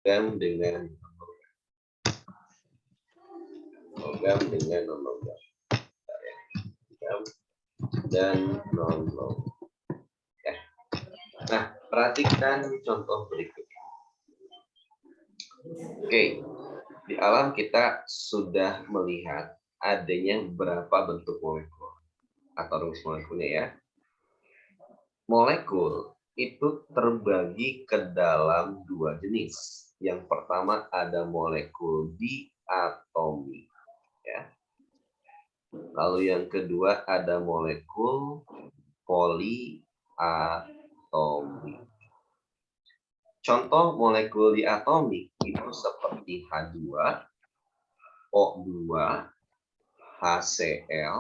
dengan logam dengan non-logam. Logam dan non-logam. Ya. Nah, perhatikan contoh berikut. Oke, di alam kita sudah melihat adanya beberapa bentuk molekul atau rumus molekulnya ya. Molekul itu terbagi ke dalam dua jenis. Yang pertama ada molekul diatomik, ya. Lalu yang kedua ada molekul poliatomik. Contoh molekul diatomik itu seperti H2, O2, HCl,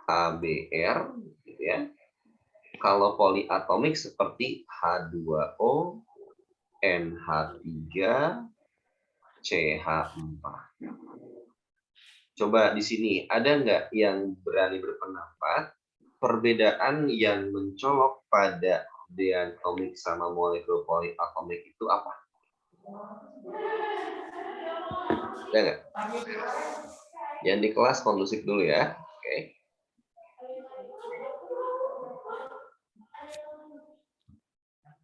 ABr, gitu ya. Kalau poliatomik seperti H2O, NH3, CH4. Coba di sini ada nggak yang berani berpendapat perbedaan yang mencolok pada diatomik sama molekul poliatomik itu apa? Ada nggak? Yang di kelas kondusif dulu ya. Oke.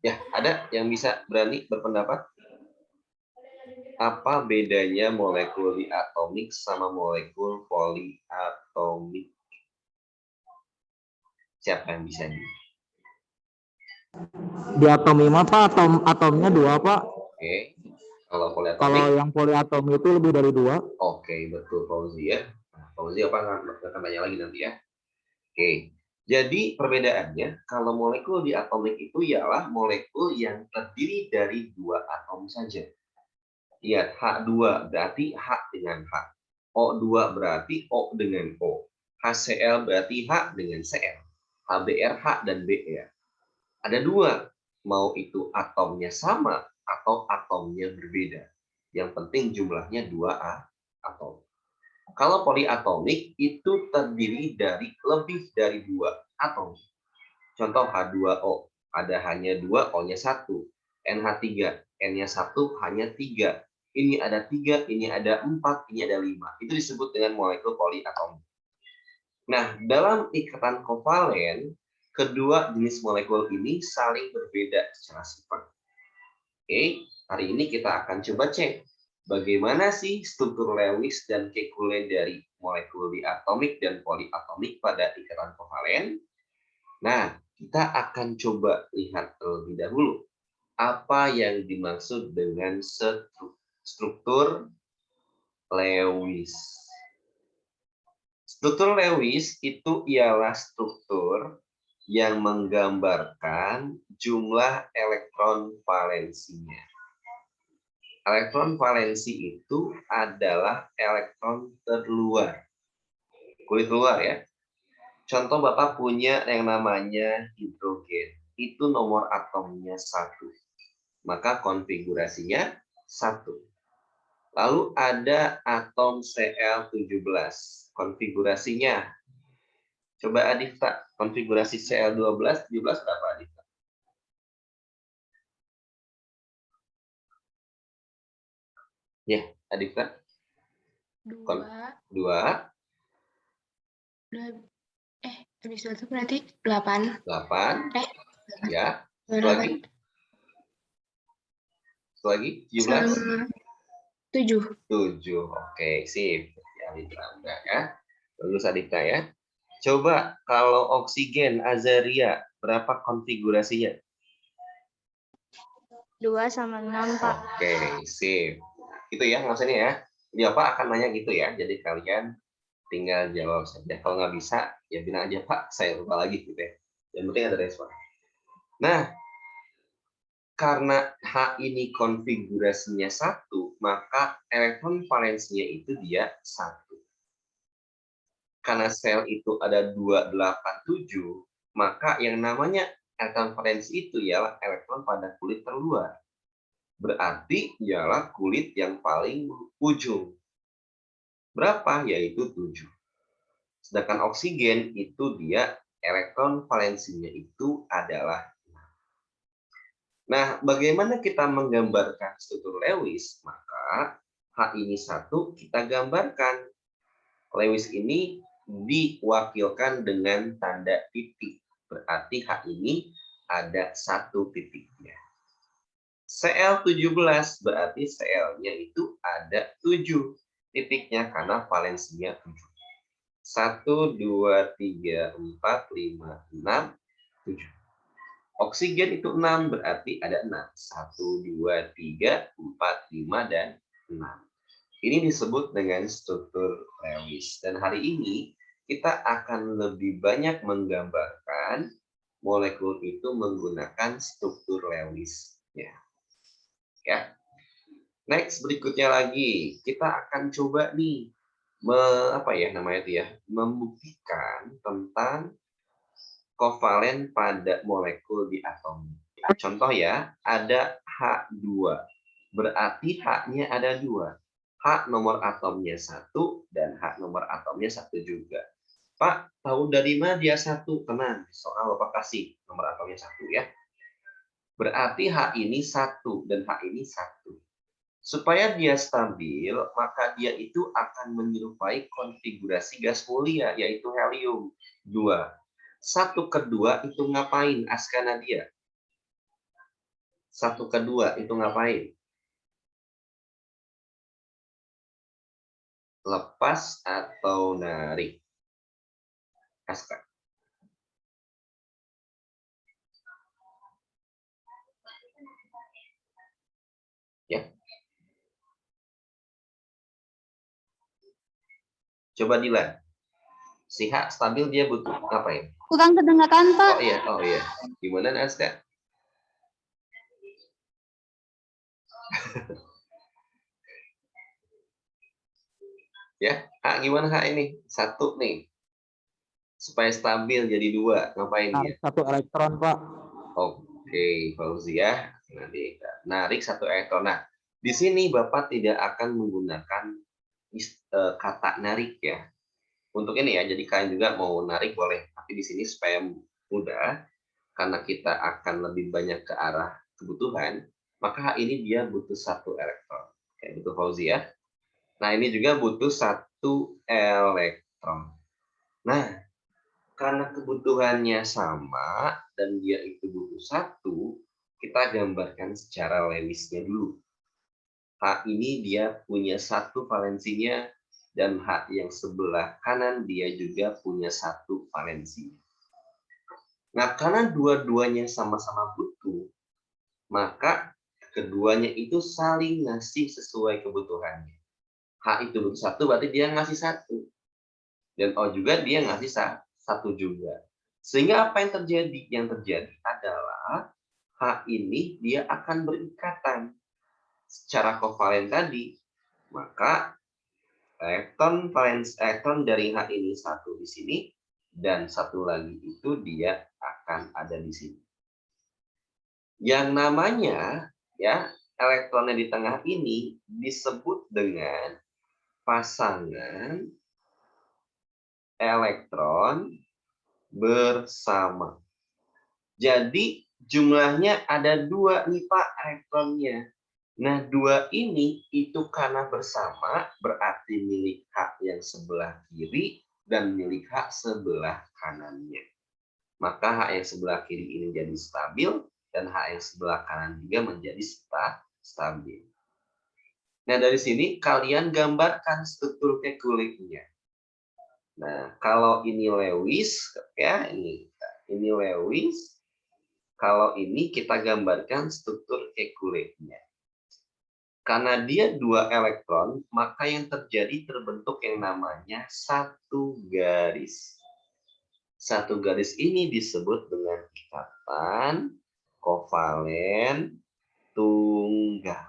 Ya, ada yang bisa berani berpendapat? Apa bedanya molekul diatomik sama molekul poliatomik? Siapa yang bisa nih? Diatomi apa atomnya 2, Pak? Oke. Kalau poliatomik? Kalau yang poliatomi itu lebih dari 2. Oke, betul Fauzi ya. Nah, Fauzi apa nggak akan tanya lagi nanti ya. Oke. Jadi perbedaannya kalau molekul diatomik itu ialah molekul yang terdiri dari 2 atom saja. Lihat, H2 berarti H dengan H. O2 berarti O dengan O. HCl berarti H dengan Cl. HBr H dan Br. Ada 2. Mau itu atomnya sama atau atomnya berbeda. Yang penting jumlahnya 2 atom. Kalau poliatomik itu terdiri dari lebih dari 2 atom. Contoh H2O, ada hanya 2, O-nya 1. NH3, N-nya 1, hanya 3. Ini ada 3, ini ada 4, ini ada 5. Itu disebut dengan molekul poliatomik. Nah, dalam ikatan kovalen, kedua jenis molekul ini saling berbeda secara sifat. Oke, hari ini kita akan coba cek bagaimana sih struktur Lewis dan Kekulé dari molekul diatomik dan poliatomik pada ikatan kovalen. Nah, kita akan coba lihat terlebih dahulu apa yang dimaksud dengan struktur Lewis. Struktur Lewis itu ialah struktur yang menggambarkan jumlah elektron valensinya. Elektron valensi itu adalah elektron terluar. Kulit luar ya. Contoh Bapak punya yang namanya hidrogen. Itu nomor atomnya 1. Maka konfigurasinya 1. Lalu ada atom Cl17. Konfigurasinya. Coba Adifta, konfigurasi Cl12, 17 berapa Adifta? Ya, Adifta. 2. 2. Habis itu berarti 8. 8. Ya. Lagi. Lagi 17. 7. 7. Oke, sip. Ya, Adifta ya. Bagus Adifta ya. Coba kalau oksigen Azaria, berapa konfigurasinya? 2 sama 6, Pak. Oke, sip. Itu ya maksudnya ya. Dia apa akan nanya gitu ya. Jadi kalian tinggal jawab saja. Kalau nggak bisa, ya bilang aja Pak, saya lupa lagi gitu ya. Yang penting ada respon. Nah, karena H ini konfigurasinya 1, maka elektron valensinya itu dia 1. Karena sel itu ada 287, maka yang namanya elektron valensi itu ialah elektron pada kulit terluar. Berarti ialah kulit yang paling ujung. Berapa? Yaitu 7. Sedangkan oksigen itu dia elektron valensinya itu adalah 6. Nah, bagaimana kita menggambarkan struktur Lewis? Maka H ini 1 kita gambarkan. Lewis ini diwakilkan dengan tanda titik. Berarti H ini ada 1 titiknya. Cl17 berarti Cl-nya itu ada 7 titiknya karena valensinya 7. 1, 2, 3, 4, 5, 6, 7. Oksigen itu 6 berarti ada 6. 1, 2, 3, 4, 5, dan 6. Ini disebut dengan struktur Lewis. Dan hari ini kita akan lebih banyak menggambarkan molekul itu menggunakan struktur Lewis. Ya. Next, berikutnya lagi kita akan coba nih membuktikan tentang kovalen pada molekul di atom. Contoh ya, ada H2. Berarti H-nya ada 2. H nomor atomnya 1 dan H nomor atomnya 1 juga. Pak, tahu dari mana dia 1? Tenang, soal Bapak kasih nomor atomnya 1 ya. Berarti H ini 1 dan H ini 1. Supaya dia stabil, maka dia itu akan menyerupai konfigurasi gas mulia, yaitu helium 2. 1 ke 2 itu ngapain, Askana dia? 1 ke 2 itu ngapain? Lepas atau narik? Aska. Ya. Coba Dilan. Si H stabil dia butuh ngapain? Kurang kedengaran, Pak. Oh iya. Gimana Aska? Ya, H gimana H ini? 1 nih. Supaya stabil jadi 2, ngapain dia? 1 elektron, Pak. Oke, Fauzi ya. Nanti narik 1 elektron. Nah, di sini Bapak tidak akan menggunakan kata narik ya. Untuk ini ya, jadi kalian juga mau narik boleh, tapi di sini supaya mudah, karena kita akan lebih banyak ke arah kebutuhan, maka ini dia butuh 1 elektron. Kayak butuh Fauzi ya. Nah, ini juga butuh 1 elektron. Nah, karena kebutuhannya sama dan dia itu butuh 1, kita gambarkan secara Lewisnya dulu. H ini dia punya 1 valensinya, dan H yang sebelah kanan dia juga punya 1 valensinya. Nah, karena dua-duanya sama-sama butuh, maka keduanya itu saling ngasih sesuai kebutuhannya. H itu butuh 1, berarti dia ngasih 1. Dan O juga dia ngasih 1 juga. Sehingga apa yang terjadi? Yang terjadi adalah H ini dia akan berikatan secara kovalen tadi. Maka elektron dari H ini 1 di sini dan 1 lagi itu dia akan ada di sini. Yang namanya ya elektronnya di tengah ini disebut dengan pasangan elektron bersama. Jadi jumlahnya ada 2 nih Pak elektronnya. Nah, 2 ini itu karena bersama berarti milik H yang sebelah kiri dan milik H sebelah kanannya. Maka H yang sebelah kiri ini jadi stabil dan H yang sebelah kanan juga menjadi stabil. Nah, dari sini kalian gambarkan struktur kekuliknya. Nah, kalau ini Lewis ya, ini Lewis. Kalau ini kita gambarkan struktur kekuliknya. Karena dia 2 elektron, maka yang terjadi terbentuk yang namanya 1 garis. 1 garis ini disebut dengan ikatan kovalen tunggal.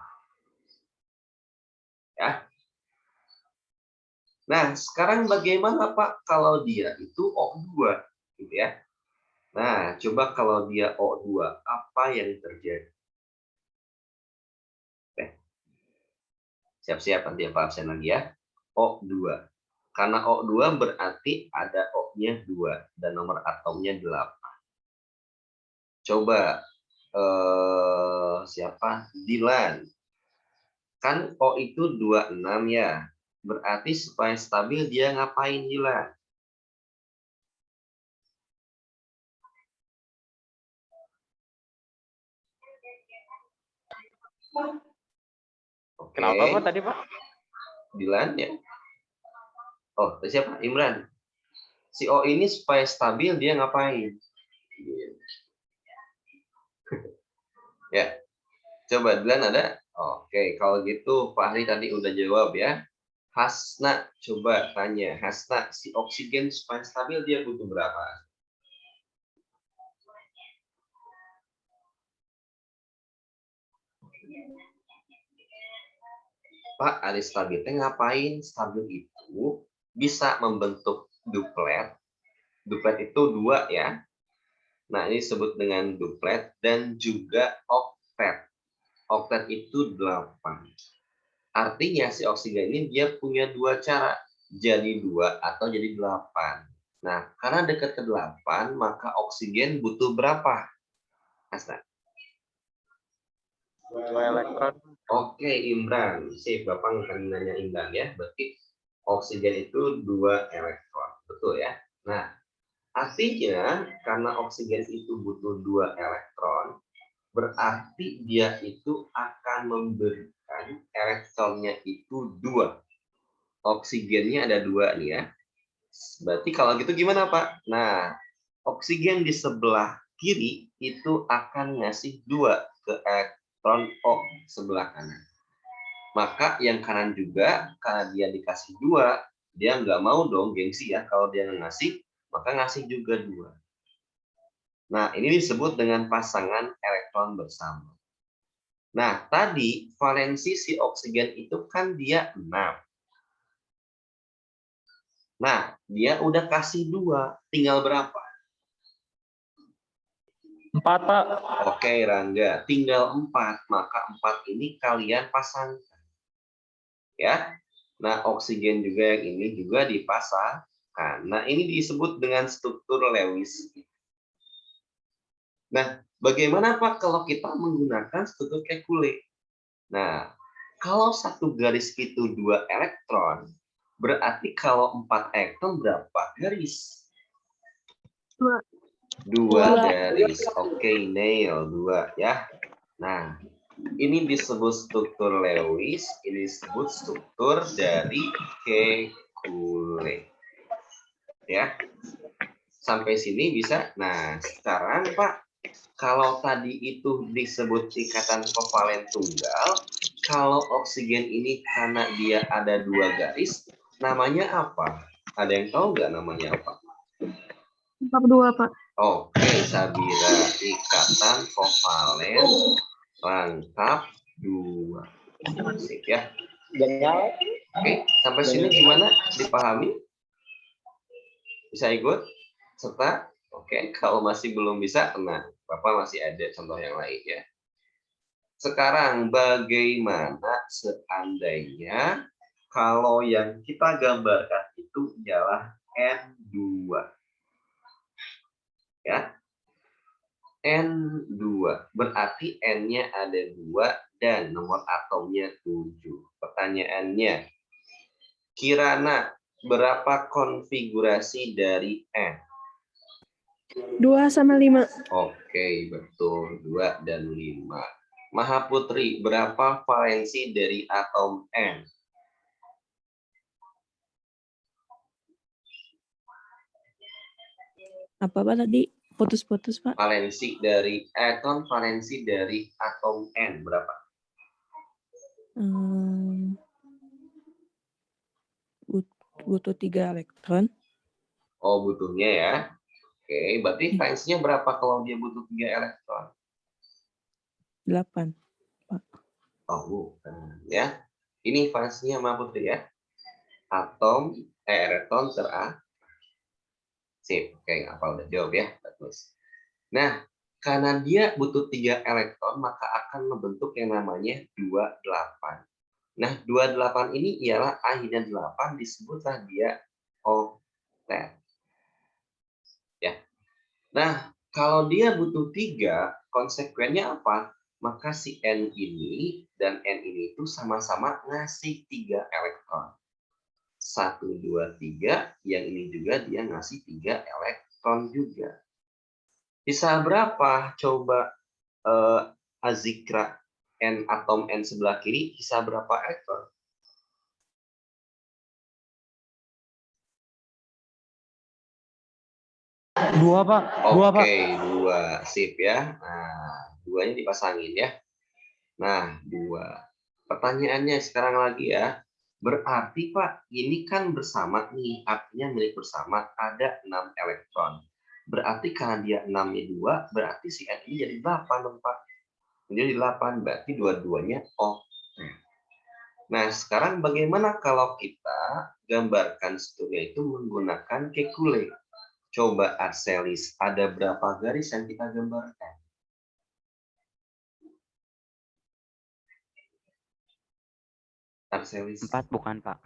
Ya. Nah, sekarang bagaimana Pak kalau dia itu O2, gitu ya? Nah, coba kalau dia O2, apa yang terjadi? Siap-siap nanti apa absen lagi ya. O2. Karena O2 berarti ada O-nya 2 dan nomor atomnya 8. Coba siapa? Dilan. Kan O itu 26 ya. Berarti supaya stabil dia ngapain Dilan? Oke. Kenapa Pak tadi Pak? Dilan ya. Oh, siapa? Imran. Si O ini supaya stabil dia ngapain? Ya. Coba Dilan ada? Oke, kalau gitu Fahri tadi udah jawab ya. Hasna, coba tanya. Hasna, si oksigen supaya stabil dia butuh berapa? Pak, ada stabil. Ngapain? Stabil itu bisa membentuk duplet. Duplet itu 2 ya. Nah, ini disebut dengan duplet dan juga oktet. Oktet itu 8. Artinya si oksigen ini dia punya 2 cara. Jadi 2 atau jadi 8. Nah, karena dekat ke 8, maka oksigen butuh berapa? Hasna. 2 elektron. Oke, Imran. Sip, Bapak akan nanya Imran ya. Berarti oksigen itu 2 elektron. Betul ya? Nah, artinya karena oksigen itu butuh 2 elektron, berarti dia itu akan memberikan elektronnya itu 2. Oksigennya ada 2 nih ya. Berarti kalau gitu gimana Pak? Nah, oksigen di sebelah kiri itu akan ngasih 2 ke elektron O sebelah kanan. Maka yang kanan juga, karena dia dikasih 2, dia nggak mau dong gengsi ya. Kalau dia ngasih, maka ngasih juga 2. Nah, ini disebut dengan pasangan elektron bersama. Nah, tadi valensi si oksigen itu kan dia 6. Nah, dia udah kasih 2, tinggal berapa? 4 Pak. Oke, Rangga, tinggal 4. Maka 4 ini kalian pasangkan. Ya. Nah, oksigen juga yang ini juga dipasangkan. Nah, ini disebut dengan struktur Lewis. Nah, bagaimana Pak kalau kita menggunakan struktur Kekulé? Nah, kalau satu garis itu 2 elektron, berarti kalau 4 elektron berapa garis? 2 garis. Oke, Neil, 2 ya. Nah, ini disebut struktur Lewis, ini disebut struktur dari Kekulé. Ya. Sampai sini bisa. Nah, sekarang Pak, kalau tadi itu disebut ikatan kovalen tunggal, kalau oksigen ini karena dia ada 2 garis, namanya apa? Ada yang tahu nggak namanya apa? Lengkap 2, Pak. Oke, Sabira, ikatan kovalen rangkap 2. Asik ya. Oke, sampai sini gimana? Dipahami? Bisa ikut? Serta? Oke, kalau masih belum bisa, nah, Bapak masih ada contoh yang lain ya. Sekarang bagaimana seandainya kalau yang kita gambarkan itu ialah N2. Ya. N2. Berarti N-nya ada 2 dan nomor atomnya 7. Pertanyaannya, Kirana, berapa konfigurasi dari N? 2 sama 5. Oke, betul. 2 dan 5. Mahaputri, berapa valensi dari atom N? Apa Pak tadi? Putus-putus Pak. Valensi dari valensi dari atom N berapa? Butuh 3 elektron. Oh, butuhnya ya. Oke, berarti valensinya berapa kalau dia butuh 3 elektron? 8. Oh, bukan ya. Ini valensinya Mahaputri ya. Atom elektron terakhir. Sip, oke, apa udah jawab ya? Bagus. Nah, karena dia butuh 3 elektron, maka akan membentuk yang namanya 28. Nah, 28 ini ialah akhirnya 8, disebutlah dia oktet. Ya. Nah, kalau dia butuh 3, konsekuennya apa? Maka si N ini dan N ini itu sama-sama ngasih 3 elektron. 1, 2, 3. Yang ini juga dia ngasih 3 elektron juga. Sisa berapa? Coba Azikra N atom N sebelah kiri, sisa berapa elektron? Dua, Pak. Dua, Pak. Oke, 2. Sip ya. Nah, 2-nya dipasangin ya. Nah, 2. Pertanyaannya sekarang lagi ya. Berarti Pak, ini kan bersama nih, artinya milik bersama ada 6 elektron. Berarti karena dia 6-nya 2, berarti si N ini jadi 8 dong Pak. Jadi 8, berarti dua-duanya oktet. Nah, sekarang bagaimana kalau kita gambarkan strukturnya itu menggunakan kekule? Coba Arselis, ada berapa garis yang kita gambarkan? Arselis. 4 bukan, Pak.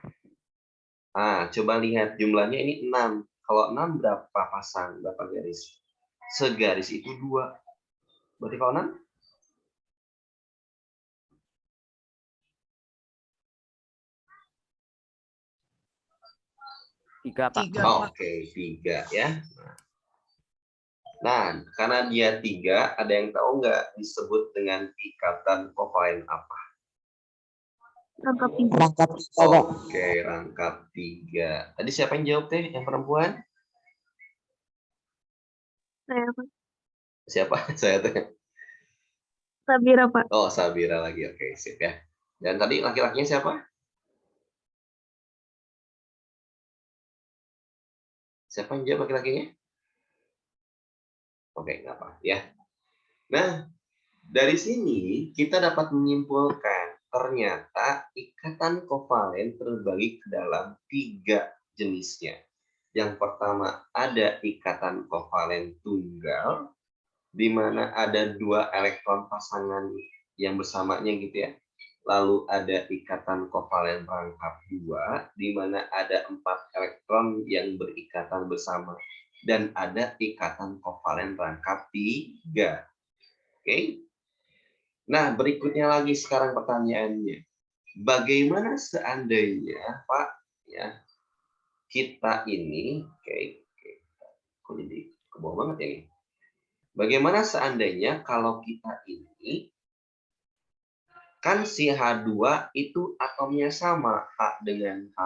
Coba lihat jumlahnya ini 6. Kalau 6 berapa pasang? Berapa garis? Segaris itu 2. Berarti kalau 6? 3, Pak. Oke, 3 ya. Nah, karena dia 3, ada yang tahu nggak disebut dengan ikatan kovalen apa? Rangkap 3. Rangkap 3, Pak. Oke, rangkap 3. Tadi siapa yang jawab teh? Yang perempuan? Saya, Pak. Siapa? Saya teh. Sabira, Pak. Oh, Sabira lagi. Oke, sip ya. Dan tadi laki-lakinya siapa? Siapa yang jawab laki-lakinya? Oke, nggak apa ya. Nah, dari sini kita dapat menyimpulkan ternyata ikatan kovalen terbagi ke dalam 3 jenisnya. Yang pertama ada ikatan kovalen tunggal, di mana ada 2 elektron pasangan yang bersamanya gitu ya. Lalu ada ikatan kovalen rangkap 2, di mana ada 4 elektron yang berikatan bersama. Dan ada ikatan kovalen rangkap 3. Oke. Nah, berikutnya lagi sekarang pertanyaannya. Bagaimana seandainya, Pak, ya, kita ini, kok jadi ke bawah banget ya ini. Bagaimana seandainya kalau kita ini kan si H2 itu atomnya sama, H dengan H,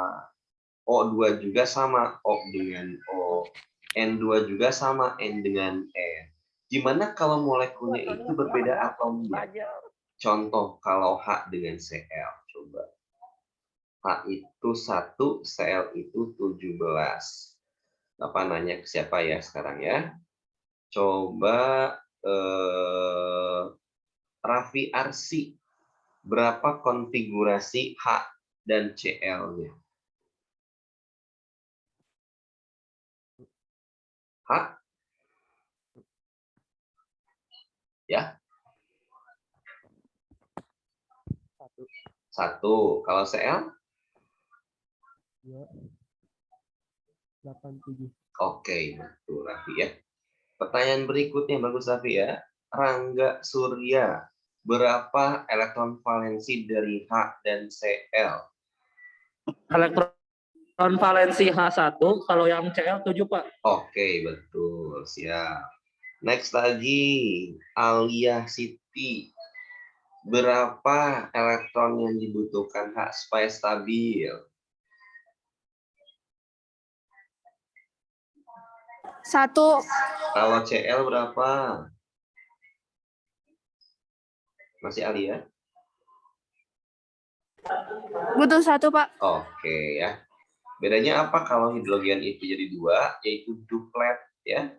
O2 juga sama, O dengan O, N2 juga sama, N dengan N. Gimana kalau molekulnya itu berbeda atomnya? Contoh kalau H dengan Cl, coba. H itu 1, Cl itu 17. Bapak nanya ke siapa ya sekarang ya? Coba Raffi Arsi. Berapa konfigurasi H dan Cl-nya? H? Ya? 1. Kalau Cl? 87. Oke, betul Raffi ya. Pertanyaan berikutnya bagus Raffi ya. Rangga Surya. Berapa elektron valensi dari H dan Cl? Elektron valensi H1, kalau yang Cl 7, Pak. Oke, betul. Siap. Next lagi, Alia Siti. Berapa elektron yang dibutuhkan H supaya stabil? 1. Kalau Cl berapa? Masih Alia? Butuh 1, Pak. Oke ya. Bedanya apa kalau hidrogen itu jadi 2, yaitu duplet ya.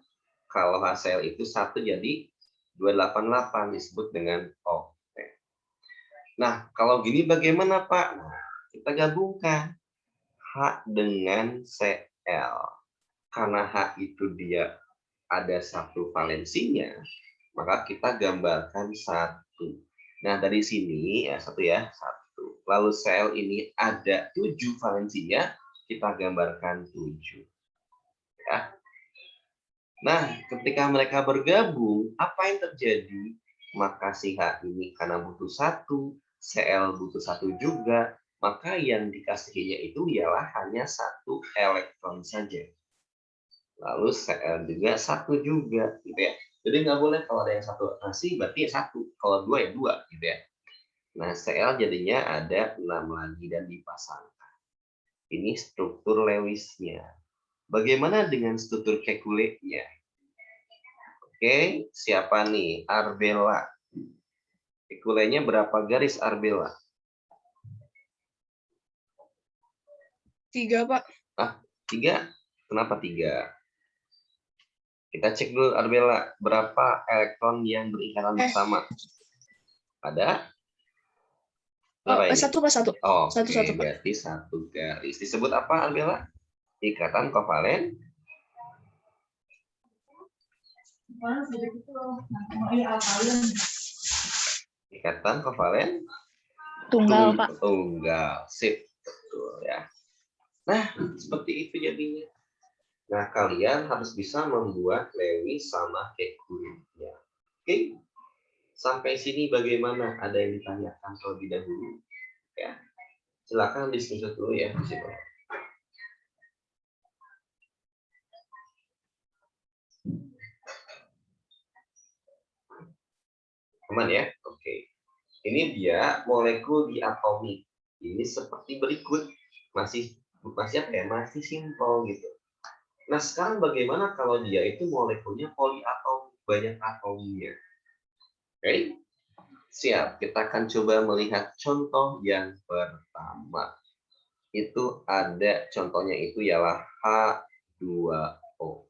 Kalau HCl itu 1 jadi 288 disebut dengan oktet. Nah, kalau gini bagaimana Pak? Nah, kita gabungkan H dengan Cl. Karena H itu dia ada 1 valensinya, maka kita gambarkan 1. Nah, dari sini ya 1 ya, 1. Lalu Cl ini ada 7 valensinya, kita gambarkan 7. Ya. Nah, ketika mereka bergabung, apa yang terjadi? Maka si H ini karena butuh satu, Cl butuh satu juga, maka yang dikasihinya itu ialah hanya satu elektron saja. Lalu Cl juga satu juga, gitu ya. Jadi nggak boleh kalau ada yang satu kasih, berarti ya satu. Kalau dua ya dua, gitu ya. Nah, Cl jadinya ada 6 lagi dan dipasangkan. Ini struktur Lewisnya. Bagaimana dengan struktur Kekulenya? Oke, siapa nih? Arbela. Kekulenya berapa garis Arbela? 3, Pak. 3? Kenapa 3? Kita cek dulu Arbela. Berapa elektron yang berikatan bersama? Ada? Berapa ini? 1, Pak, 1. Oh, Satu, Pak. berarti 1 garis. Disebut apa Arbela? Ikatan kovalen? Ikatan kovalen? Tunggal, Pak. Tunggal. Sip. Betul ya. Nah, seperti itu jadinya. Nah, kalian harus bisa membuat Lewis sama Kekulenya. Oke. Sampai sini bagaimana? Ada yang ditanyakan terlebih dahulu? Ya. Silakan diskusi dulu ya. Aman ya? Oke. Ini dia molekul diatomik. Ini seperti berikut. Masih apa ya? Masih simpel gitu. Nah, sekarang bagaimana kalau dia itu molekulnya poliatom, banyak atomnya? Oke. Siap, kita akan coba melihat contoh yang pertama. Itu ada contohnya itu ialah H2O.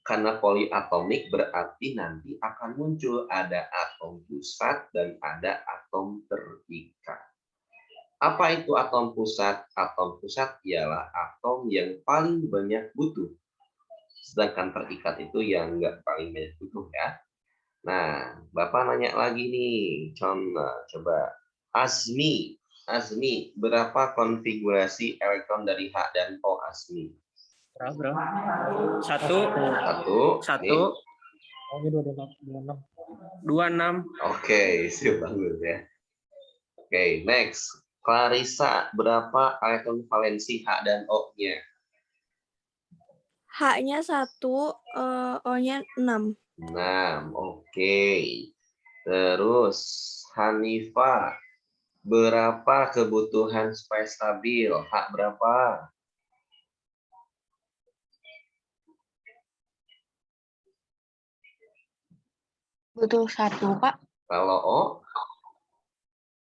Karena poliatomik berarti nanti akan muncul ada atom pusat dan ada atom terikat. Apa itu atom pusat? Atom pusat ialah atom yang paling banyak butuh. Sedangkan terikat itu yang nggak paling banyak butuh ya. Nah, Bapak nanya lagi nih, coba Azmi, berapa konfigurasi elektron dari H dan O Azmi? Berapa? Satu. Nih. 26. Oke, siap bagus ya. Oke, next. Clarissa, berapa elektron valensi H dan O-nya? H-nya 1, O-nya 6. 6, oke. Terus, Hanifa, berapa kebutuhan supaya stabil? H berapa? Butuh 1, Pak. Kalau O?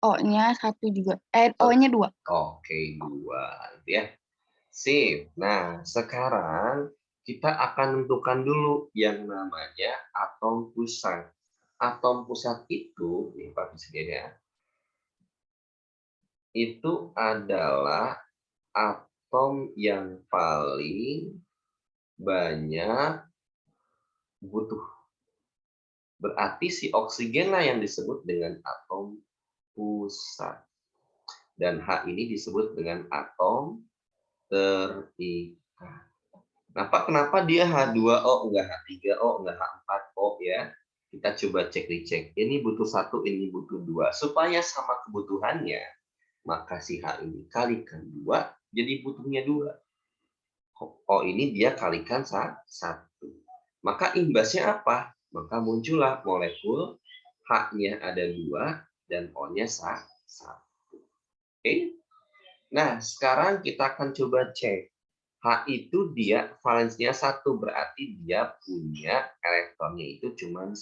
O-nya 1 juga. O-nya 2. Oke, 2. Ya. Sip. Nah, sekarang kita akan tentukan dulu yang namanya atom pusat. Atom pusat itu, nih Pak ya, itu adalah atom yang paling banyak butuh. Berarti si oksigenlah yang disebut dengan atom pusat. Dan H ini disebut dengan atom terikat. Nah, Pak, kenapa dia H2O, enggak H3O, enggak H4O ya? Kita coba cek-cek. Ini butuh 1, ini butuh 2. Supaya sama kebutuhannya, maka si H ini kalikan 2, jadi butuhnya 2. O ini dia kalikan 1. Maka imbasnya apa? Maka muncullah molekul H-nya ada 2 dan O-nya 1. Oke? Nah, sekarang kita akan coba cek. H itu dia valensinya 1, berarti dia punya elektronnya itu cuma 1.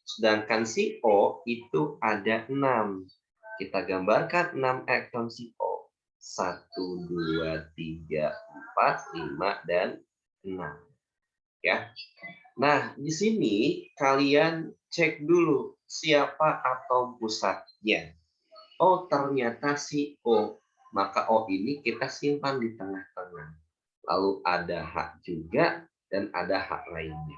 Sedangkan si O itu ada 6. Kita gambarkan 6 elektron si O. 1, 2, 3, 4, 5, dan 6. Ya. Nah, di sini kalian cek dulu siapa atom pusatnya. Oh, ternyata si O. Maka O ini kita simpan di tengah-tengah. Lalu ada H juga dan ada H lainnya.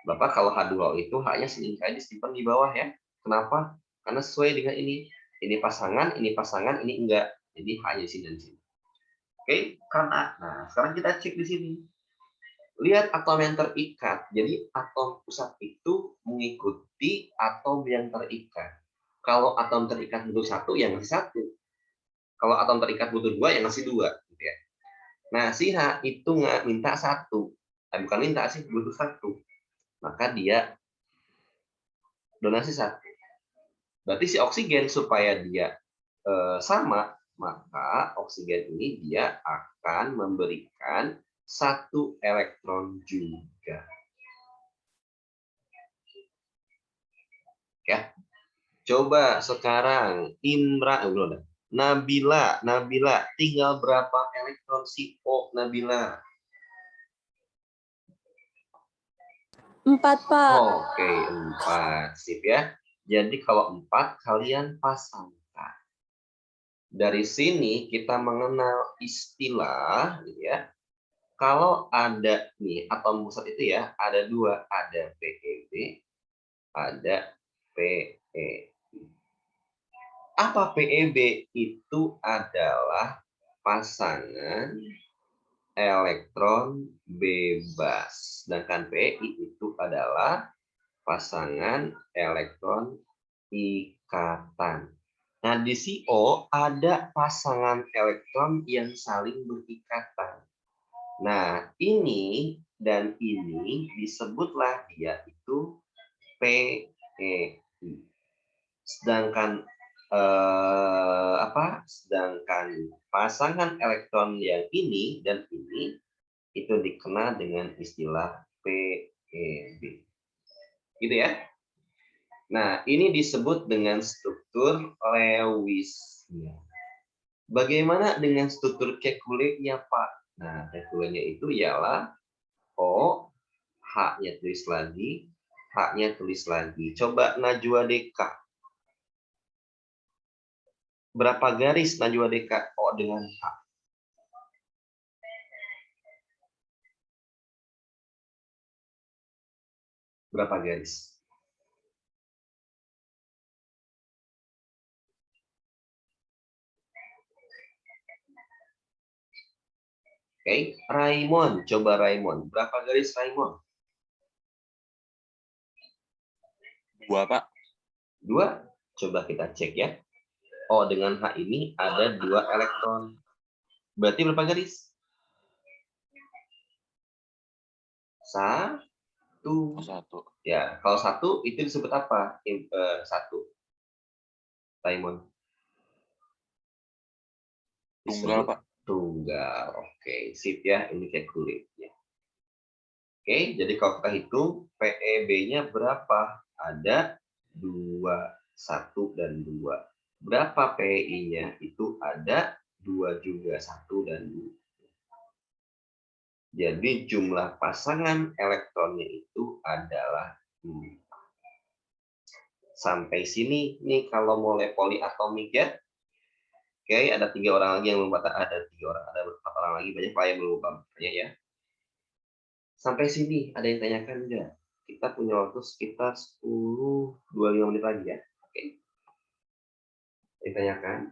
Bapak kalau H2O itu H-nya seringkali disimpan di bawah ya. Kenapa? Karena sesuai dengan ini. Ini pasangan, ini enggak. Jadi H-nya di sini dan sini. Oke, karena nah sekarang kita cek di sini. Lihat atom yang terikat. Jadi atom pusat itu mengikuti atom yang terikat. Kalau atom terikat butuh 1, yang ngasih 1. Kalau atom terikat butuh 2, yang ngasih 2. Gitu ya. Nah, si H itu nggak minta 1. Bukan minta sih, butuh 1. Maka dia donasi 1. Berarti si oksigen supaya dia sama, maka oksigen ini dia akan memberikan 1 elektron juga. Ya. Coba sekarang Nabila, tinggal berapa elektron si O Nabila? 4, Pak. Oke, 4. Sip ya. Jadi kalau 4 kalian pasangkan. Dari sini kita mengenal istilah ya. Kalau ada nih atom pusat itu ya, ada 2, ada PeB, ada PeI. Apa PeB? Itu adalah pasangan elektron bebas. Sedangkan PeI itu adalah pasangan elektron ikatan. Nah, di CO ada pasangan elektron yang saling berikatan. Nah, ini dan ini disebutlah dia itu PeI. Sedangkan sedangkan pasangan elektron yang ini dan ini itu dikenal dengan istilah PeB. Gitu ya. Nah, ini disebut dengan struktur Lewis. Bagaimana dengan struktur Kekulé-nya, Pak? Nah, Kekulé-nya itu ialah O, H-nya tulis lagi, H-nya tulis lagi. Coba Najwa Deka. Berapa garis Najwa Deka O dengan H? Berapa garis? Oke, Raymond. Coba Raymond. Berapa garis Raymond? 2, Pak. 2. Coba kita cek ya. O dengan H ini ada 2 elektron. Berarti berapa garis? 1. 1. Ya, kalau 1 itu disebut apa? 1. Raymond. Tunggal, Pak. Tunggal. Oke, sip ya. Ini Kekulé-nya. Oke, jadi kalau kita hitung PeB-nya berapa? Ada 2, 1 dan 2. Berapa PeI-nya? Itu ada 2 juga, 1 dan 2. Jadi jumlah pasangan elektronnya itu adalah 4. Sampai sini nih kalau mulai poliatomik ya. Oke, ada 3 orang lagi yang belum ada 3 orang, ada 4 orang lagi, banyak lah yang belum bertanya ya. Sampai sini ada yang tanyakan enggak? Kita punya waktu sekitar 10-25 menit lagi ya. Oke. Ditanyakan.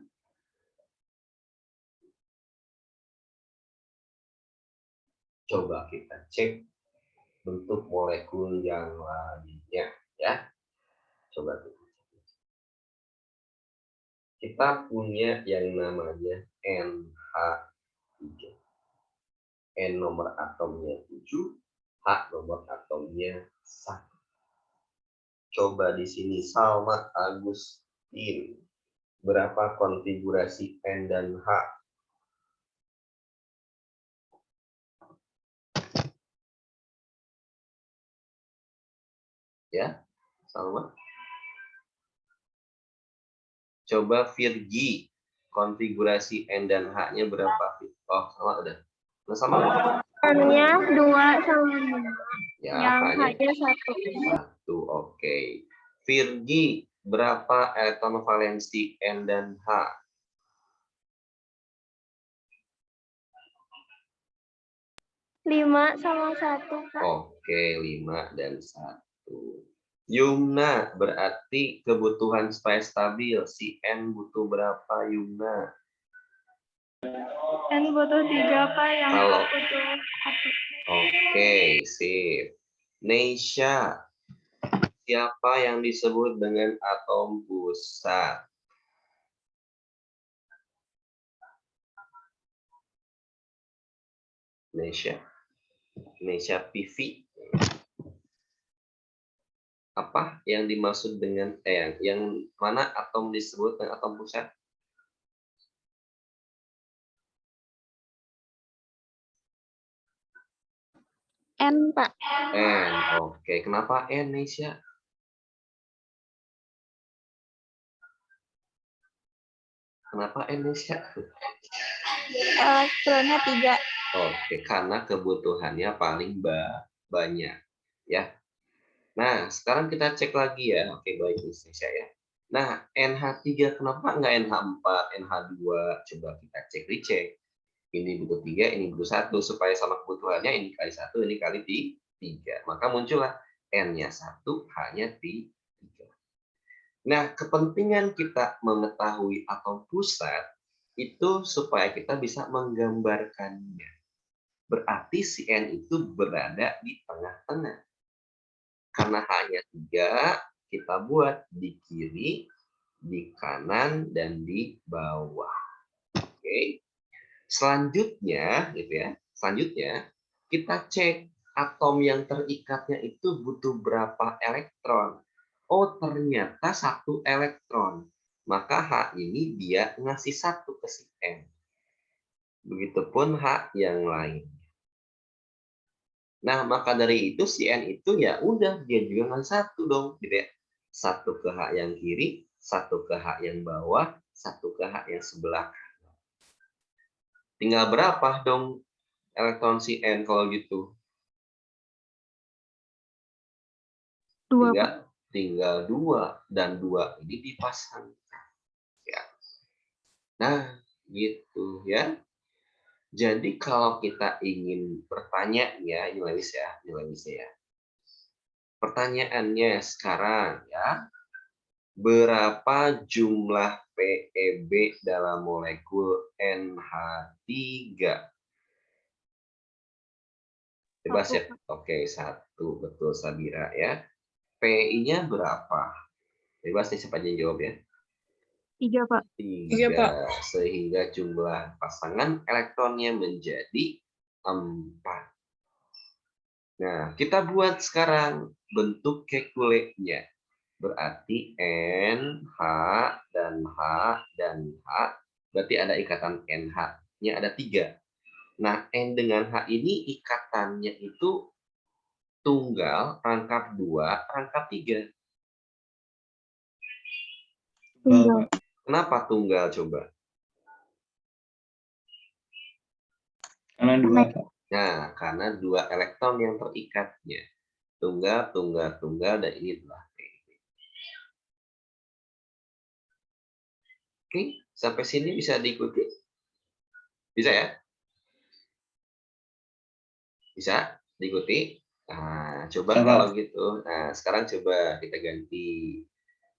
Coba kita cek bentuk molekul yang lainnya ya. Coba kita punya yang namanya NH3. N nomor atomnya 7, H nomor atomnya 1. Coba di sini Salma Agustin. Berapa konfigurasi N dan H? Ya, Salma. Coba Virgi, konfigurasi N dan H-nya berapa? Oh, sama udah. Nah, sama. N-nya 2 sama 5. Ya, Yang H-nya H-nya 1. 1. Oke. Virgi, berapa elektron valensi N dan H? 5 sama 1, Pak. Oke, 5 dan 1. Yumna, berarti kebutuhan supaya stabil. Si N butuh berapa, Yumna? N butuh 3 Pak, yang Kalau H butuh 1. oke, sip. Neisha, siapa yang disebut dengan atom pusat? Neisha PV. Apa yang dimaksud dengan yang mana atom disebut dengan atom pusat? N Pak. N. Oke, kenapa N, Neisha? Kenapa N, Neisha? Elektronnya 3. Oke, karena kebutuhannya paling banyak, ya. Nah, sekarang kita cek lagi ya. Oke, baik, Neisha ya. Nah, NH3 kenapa nggak NH4, NH2? Coba kita cek. Ini butuh 3, ini butuh 1, supaya sama kebutuhannya ini kali 1, ini kali 3. Maka muncullah N-nya 1, H-nya 3. Nah, kepentingan kita mengetahui atom pusat itu supaya kita bisa menggambarkannya. Berarti si N itu berada di tengah-tengah. Karena H-nya 3, kita buat di kiri, di kanan, dan di bawah. Oke. Selanjutnya, gitu ya. Selanjutnya, kita cek atom yang terikatnya itu butuh berapa elektron. Oh, ternyata 1 elektron. Maka H ini dia ngasih 1 ke si N. Begitupun H yang lain. Nah, maka dari itu si N itu ya udah dia juga ngasih 1 dong, gitu ya. 1 ke H yang kiri, 1 ke H yang bawah, 1 ke H yang sebelah. Tinggal berapa dong elektron si N kalau gitu? 2 Pak. Tinggal 2, dan 2 ini dipasangkan. Ya. Nah, gitu ya. Jadi kalau kita ingin bertanya ya, nilai ya. Pertanyaannya sekarang ya, berapa jumlah PeB dalam molekul NH3? Bebas ya? Oke, 1. Betul, Sabira ya. PI-nya berapa? Bebas nih siapa yang jawab ya. 3 Pak. 3. Sehingga jumlah pasangan elektronnya menjadi 4. Nah, kita buat sekarang bentuk kekulenya. Berarti N, H, dan H, dan H. Berarti ada ikatan NH-nya ada 3. Nah, N dengan H ini ikatannya itu tunggal, rangkap 2, rangkap 3. Tunggal. Kenapa tunggal coba? Karena 2, Pak. Nah, karena 2 elektron yang terikatnya. Tunggal, dan ini adalah P. Oke, sampai sini bisa diikuti? Bisa ya? Bisa diikuti? Nah, coba kalau gitu. Nah, sekarang coba kita ganti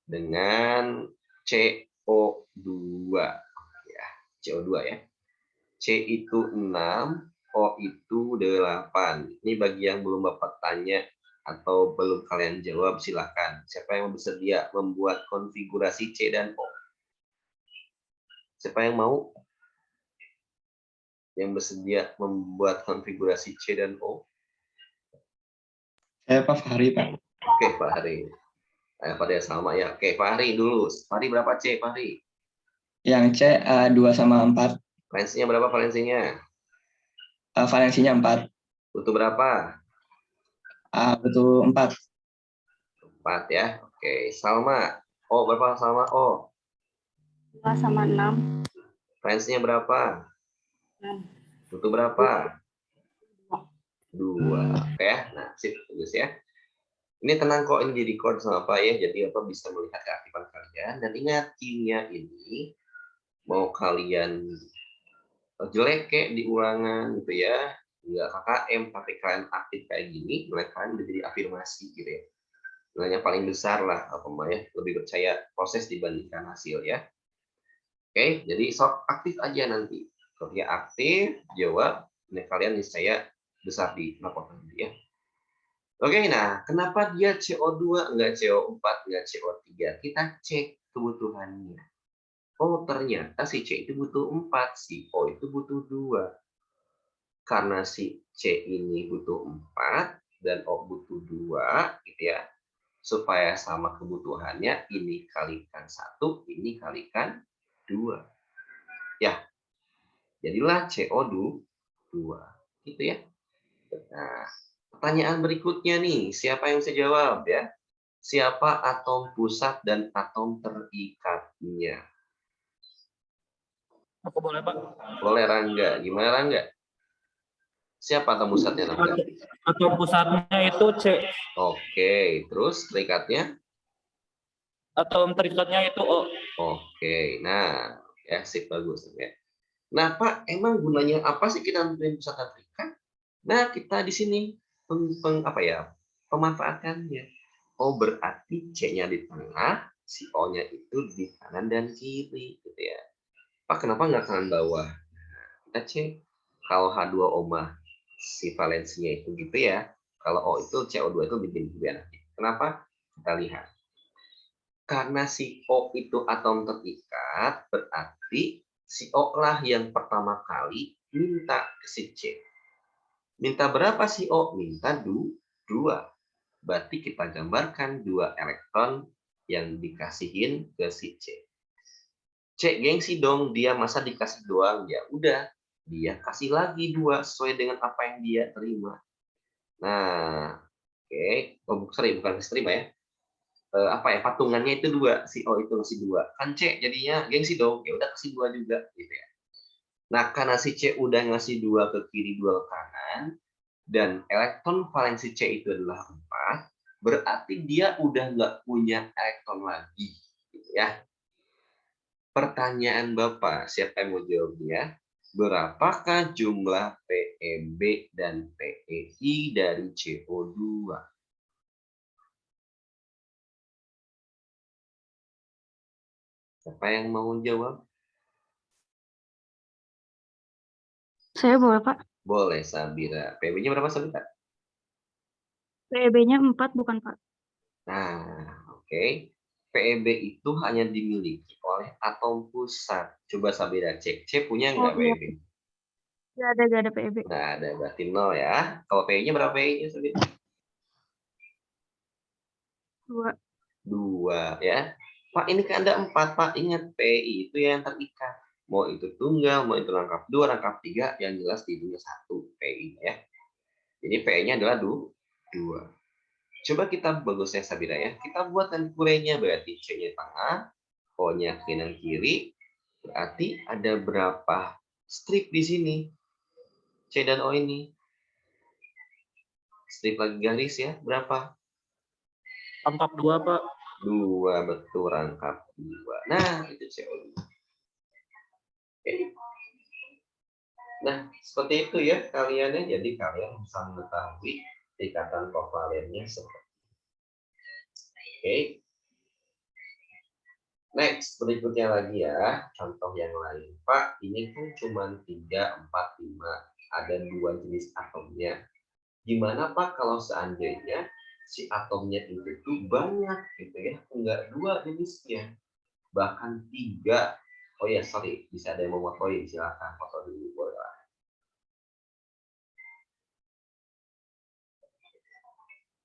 dengan CO2. Ya, CO2 ya. C itu 6, O itu 8. Ini bagi yang belum Bapak tanya atau belum kalian jawab, silakan. Siapa yang bersedia membuat konfigurasi C dan O? Siapa yang mau? Yang bersedia membuat konfigurasi C dan O? Saya Pak Fahri, Pak. Oke, Pak Hari. Pada sama ya. Oke, Pak Hari dulu. Fahri berapa C, Pak Hari? Yang C 2 sama 4. Valensinya berapa valensinya? Valensinya 4. Butuh berapa? Betul 4. 4 ya. Oke, Salma. O berapa Salma? O. 2 sama 6. Valensinya berapa? 6. Butuh berapa? 2. Oke ya. Nah, sip, bagus ya. Ini tenang kok, ini di record sama Pak ya. Jadi apa bisa melihat keaktifan kalian. Dan ingat, kimia ini mau kalian jelek kayak di ulangan gitu ya, nggak KKM tapi kalian aktif kayak gini, nilai kalian udah jadi afirmasi gitu ya. Nilainya paling besar lah, apa namanya, lebih percaya proses dibandingkan hasil ya. Oke, jadi sok aktif aja nanti. Sepertinya aktif, jawab. Nah, kalian niscaya besar di rapor nanti ya. Oke, nah kenapa dia CO2 enggak CO4 enggak CO3? Kita cek kebutuhannya. Oh, ternyata si C itu butuh 4, si O itu butuh 2. Karena si C ini butuh 4 dan O butuh 2 gitu ya. Supaya sama kebutuhannya, ini kalikan 1, ini kalikan 2. Ya, jadilah CO2 gitu ya. Nah, pertanyaan berikutnya nih, siapa yang bisa jawab ya? Siapa atom pusat dan atom terikatnya? Aku boleh, Pak? Boleh Rangga. Gimana Rangga? Siapa atom pusatnya Rangga? Atom pusatnya itu C. Oke, terus terikatnya? Atom terikatnya itu O. Oke, nah ya sip, bagus ya. Nah Pak, emang gunanya apa sih kita nentuin pusat dan terikat? Nah kita di sini pemanfaatannya. Oh berarti C-nya di tengah, si O-nya itu di kanan dan kiri, gitu ya. Pak, kenapa nggak kanan bawah? Nah, kita cek. Kalau H2O mah si valensinya itu gitu ya. Kalau O itu CO2 itu bikin nanti. Kenapa? Kita lihat. Karena si O itu atom terikat, berarti si O lah yang pertama kali minta ke si C. Minta berapa si O? Minta 2. Berarti kita gambarkan 2 elektron yang dikasihin ke si C. C gengsi dong, dia masa dikasih doang? Ya udah, dia kasih lagi 2 sesuai dengan apa yang dia terima. Nah, oke. Oh, sorry, bukan kasih terima ya. Patungannya itu 2, si O itu ngasih 2. Kan C jadinya gengsi dong, ya udah kasih 2 juga gitu ya. Nah, karena si C udah ngasih 2 ke kiri, 2 ke kanan, dan elektron valensi C itu adalah 4, berarti dia udah nggak punya elektron lagi gitu ya. Pertanyaan Bapak, siapa yang mau jawabnya? Berapakah jumlah PeB dan PeI dari CO2? Siapa yang mau jawab? Saya boleh, Pak? Boleh, Sabira. PeB-nya berapa, Sabira? PEB-nya 4 bukan, Pak? Nah, oke. PeB itu hanya dimiliki oleh atom pusat. Coba Sabira cek. C punya Oh nggak iya, PeB? nggak ada PEB. Nggak ada, berarti 0 ya. Kalau PeI-nya berapa PeI-nya, Sabira? 2. 2 ya. Pak, ini kan ada 4, Pak. Ingat, PeI itu yang terikat. Mau itu tunggal, mau itu rangkap 2, rangkap 3, yang jelas di dunia 1 PeI ya. Jadi PeI-nya adalah 2. Coba kita bagusnya Sabira ya. Kita buatkan kurenya, berarti C-nya tengah, O-nya kanan kiri. Berarti ada berapa strip di sini? C dan O ini. Strip lagi garis ya, berapa? Rangkap 2, Pak. 2, betul, rangkap 2. Nah, itu CO2. Oke. Nah, seperti itu ya kaliannya. Jadi kalian bisa mengetahui ikatan kovalennya seperti oke. Next, berikutnya lagi ya, contoh yang lain. Pak, ini kan cuma 3, 4, 5. Ada 2 jenis atomnya. Gimana Pak kalau seandainya si atomnya itu tuh banyak gitu ya, enggak 2 jenisnya, bahkan 3. Oh ya, sorry, bisa ada yang mau fotoin, silakan foto dulu boleh.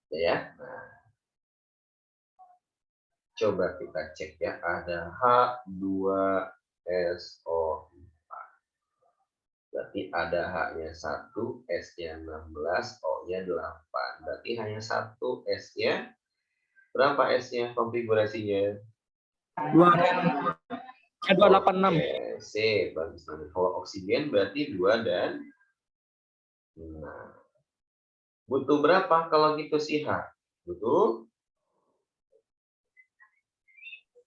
Ya. Nah, coba kita cek ya, ada H2SO4. Berarti ada H-nya 1, S-nya 16, O-nya 8. Berarti hanya 1 S-nya. Berapa S-nya konfigurasinya? 286. Oke, sip, bagus. Kalau oksigen berarti 2 dan 6. Butuh berapa kalau gitu sih H? Butuh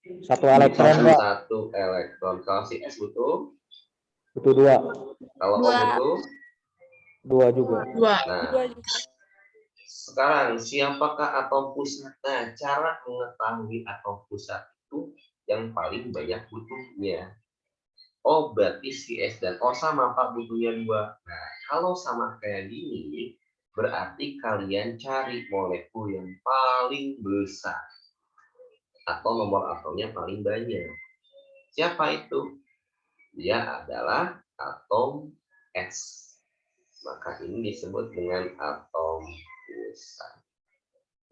1 elektron, Pak. 1 elektron. Kalau si S butuh? Butuh 2. Kalau O butuh? 2 juga. Nah, sekarang siapakah atom pusat? Nah, cara mengetahui atom pusat itu yang paling banyak butuhnya. Oh, berarti si S dan O sama Pak, butuhnya 2. Nah, kalau sama kayak gini, berarti kalian cari molekul yang paling besar. Atau nomor atomnya paling banyak. Siapa itu? Dia adalah atom S. Maka ini disebut dengan atom besar.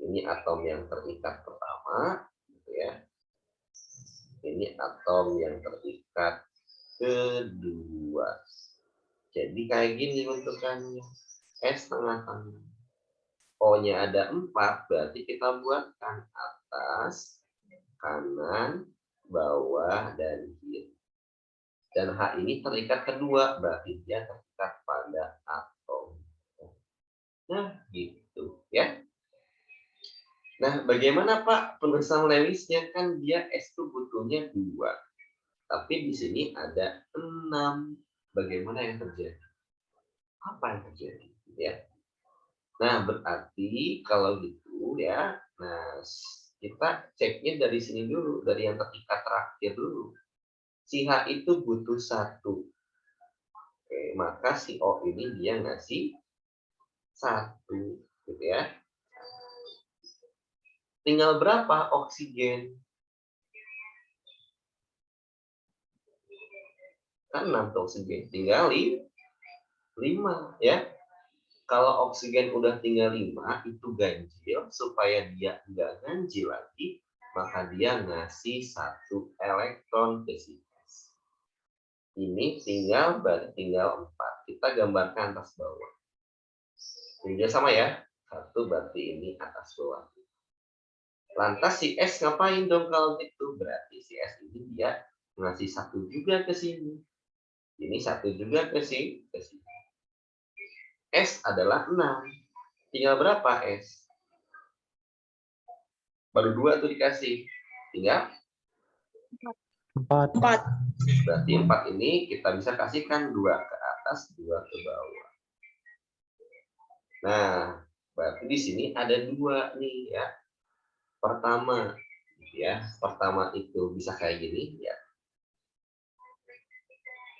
Ini atom yang terikat pertama, gitu ya. Ini atom yang terikat kedua. Jadi kayak gini bentukannya. S tengah-tengah. O-nya ada 4, berarti kita buatkan atas, kanan, bawah, dan kiri. Dan H ini terikat kedua, berarti dia terikat pada atom. Nah, gitu ya. Nah, bagaimana Pak penulisan Lewisnya? Kan dia S itu butuhnya 2. Tapi di sini ada 6. Bagaimana yang terjadi? Apa yang terjadi? Ya. Nah, berarti kalau gitu ya, nah kita ceknya dari sini dulu, dari yang terikat terakhir dulu. Si H itu butuh 1. Oke, maka si O ini dia ngasih 1, gitu ya. Tinggal berapa oksigen? Kan 6 tuh oksigen, tinggal 5 ya. Kalau oksigen udah tinggal 5, itu ganjil. Supaya dia nggak ganjil lagi, maka dia ngasih 1 elektron ke si S. Ini berarti tinggal 4. Kita gambarkan atas bawah. Ini sama ya. 1 berarti ini atas bawah. Lantas si S ngapain dong kalau gitu? Berarti si S ini dia ngasih 1 juga ke sini. Ini 1 juga ke sini. S adalah 6. Tinggal berapa S? Baru 2 tuh dikasih. Tinggal 4. berarti 4 ini kita bisa kasihkan 2 ke atas, 2 ke bawah. Nah, berarti di sini ada 2 nih ya. Pertama, ya, pertama itu bisa kayak gini ya.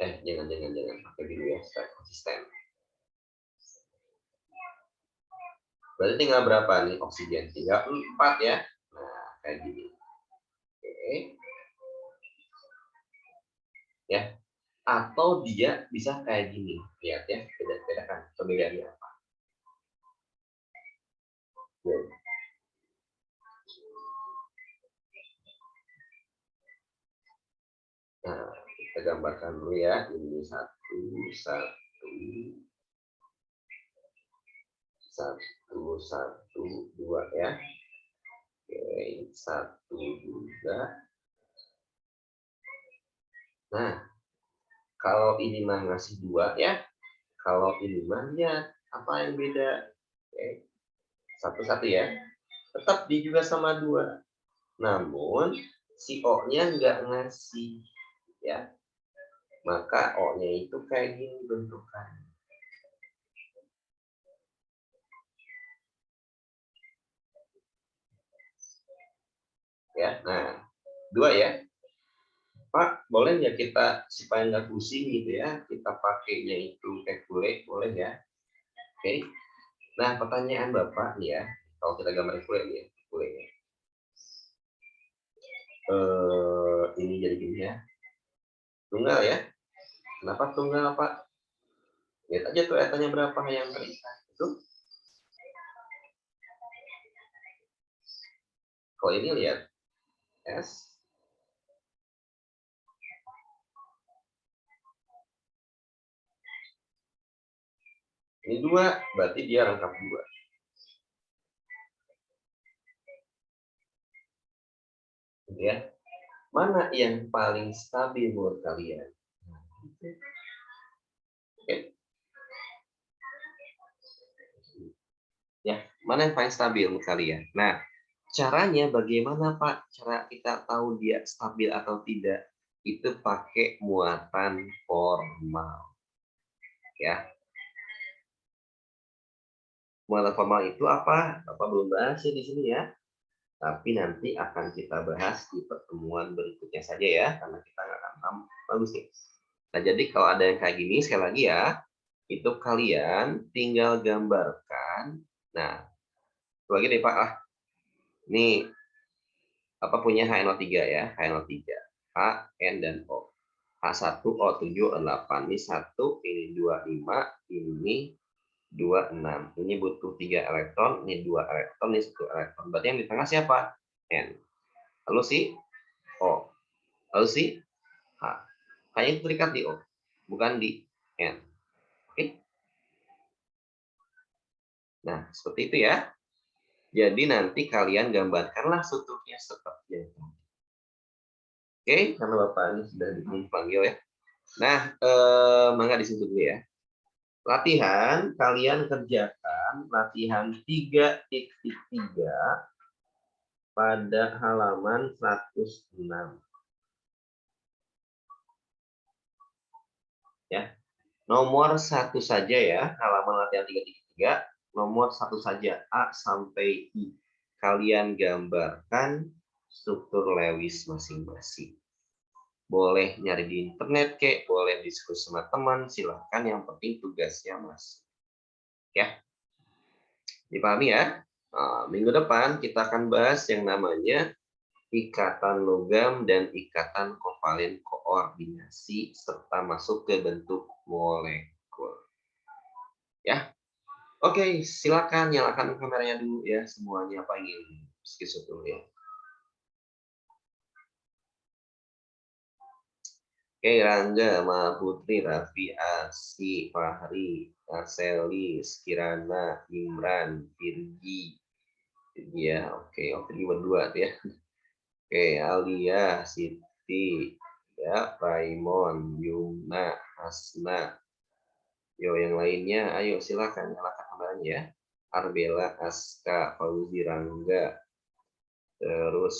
Jangan pakai dulu ya, supaya konsisten. Berarti tinggal berapa nih oksigen? Tinggal 4 ya. Nah, kayak gini. Oke. Ya. Atau dia bisa kayak gini. Lihat ya, bedakan perbedaannya apa. Ya. Nah, kita gambarkan dulu ya. Ini 1, 2 ya. Oke, 1 juga. Nah, kalau ini mah ngasih 2 ya. Kalau ini mah ya, apa yang beda? Oke. 1 ya. Tetap di juga sama 2. Namun si O-nya nggak ngasih ya. Maka O-nya itu kayak gini bentukannya. Ya, nah 2 ya. Pak, boleh ya kita supaya nggak pusing gitu ya, kita pakainya itu calculate, boleh ya? Oke. Nah, pertanyaan Bapak nih ya, kalau kita gambar calculate ya, calculate. Ini jadi gini ya. Tunggal ya. Kenapa tunggal, Pak? Lihat aja tuh etanya berapa yang terikat. Itu. Kalau ini lihat S. Ini 2, berarti dia lengkap 2. Gitu ya. Mana yang paling stabil menurut kalian? Oke. Ya, mana yang paling stabil menurut kalian? Nah, caranya bagaimana Pak? Cara kita tahu dia stabil atau tidak? Itu pakai muatan formal. Ya. Muatan formal itu apa? Bapak belum bahas ya di sini ya. Tapi nanti akan kita bahas di pertemuan berikutnya saja ya, karena kita nggak akan bagus nih. Nah, jadi kalau ada yang kayak gini, sekali lagi ya, itu kalian tinggal gambarkan. Nah, itu lagi deh Pak. Nih, apa punya HNO3 ya, HNO3. H, N, dan O. H1, O7, O8. Ini 1, ini 25, ini 26. Ini butuh 3 elektron, ini 2 elektron, ini 1 elektron. Berarti yang di tengah siapa? N. Lalu si O. Lalu si H. Hanya itu terikat di O, bukan di N. Oke? Nah, seperti itu ya. Jadi nanti kalian gambarkanlah strukturnya seperti itu. Oke, karena Bapak ini sudah dipanggil ya. Nah, mangga di situ dulu ya. Latihan, kalian kerjakan latihan 3.3 pada halaman 106. Ya. Nomor 1 saja ya, halaman latihan 3.3, nomor 1 saja, A sampai I. Kalian gambarkan struktur Lewis masing-masing. Boleh nyari di internet kek, boleh diskusi sama teman, silahkan, yang penting tugasnya masuk. Ya, dipahami ya? Nah, minggu depan kita akan bahas yang namanya ikatan logam dan ikatan kovalen koordinasi serta masuk ke bentuk molekul. Ya, oke, silakan nyalakan kameranya dulu ya semuanya, apa ingin sketch dulu ya. Oke, Rangga, Mahputri, Raffi, Asi, Fahri, Selis, Kirana, Imran, Virgi, ya, oke, berdua tuh ya. Oke, Alia, Siti, ya, Raimon, Yumna, Hasna. Yo, yang lainnya, ayo silakan nyalakan kameranya ya. Arbela, Aska, Fauzi, Rangga. Terus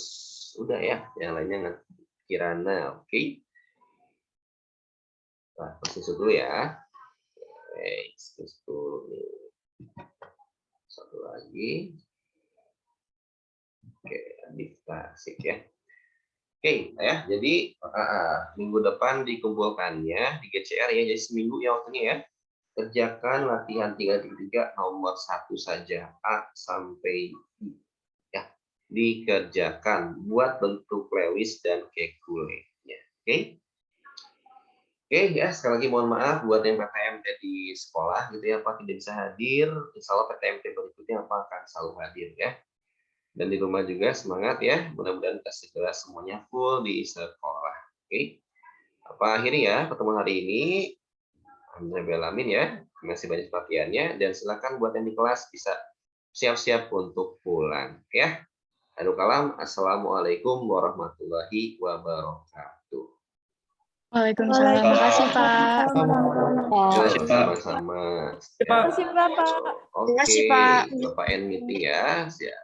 udah ya, yang lainnya Kirana, oke. Nah, persis dulu ya. Oke, persis dulu nih. Satu lagi. Oke, Adita, asik ya. Oke, ya. Jadi minggu depan dikumpulkannya di GCR ya. Jadi seminggu ya waktunya ya. Kerjakan latihan 3.3 nomor 1 saja, A sampai I. Ya, dikerjakan buat bentuk Lewis dan Kekulenya. Oke. Oke ya, sekali lagi mohon maaf buat yang PTMT di sekolah gitu ya, Pak tidak bisa hadir. Insya Allah PTMT berikutnya Pak akan selalu hadir ya. Dan di rumah juga semangat ya, mudah-mudahan kita segera semuanya full di sekolah. Oke. Apa akhiri ya pertemuan hari ini. Alhamdulillah ya. Terima kasih banyak perhatiannya dan silakan buat yang di kelas bisa siap-siap untuk pulang ya. Aduh kalam, assalamualaikum warahmatullahi wabarakatuh. Waalaikumsalam. Terima kasih, Pak. Sama-sama. Terima kasih, Bapak. Oke, Terima kasih, Pak. Bapak N meeting ya. Siap.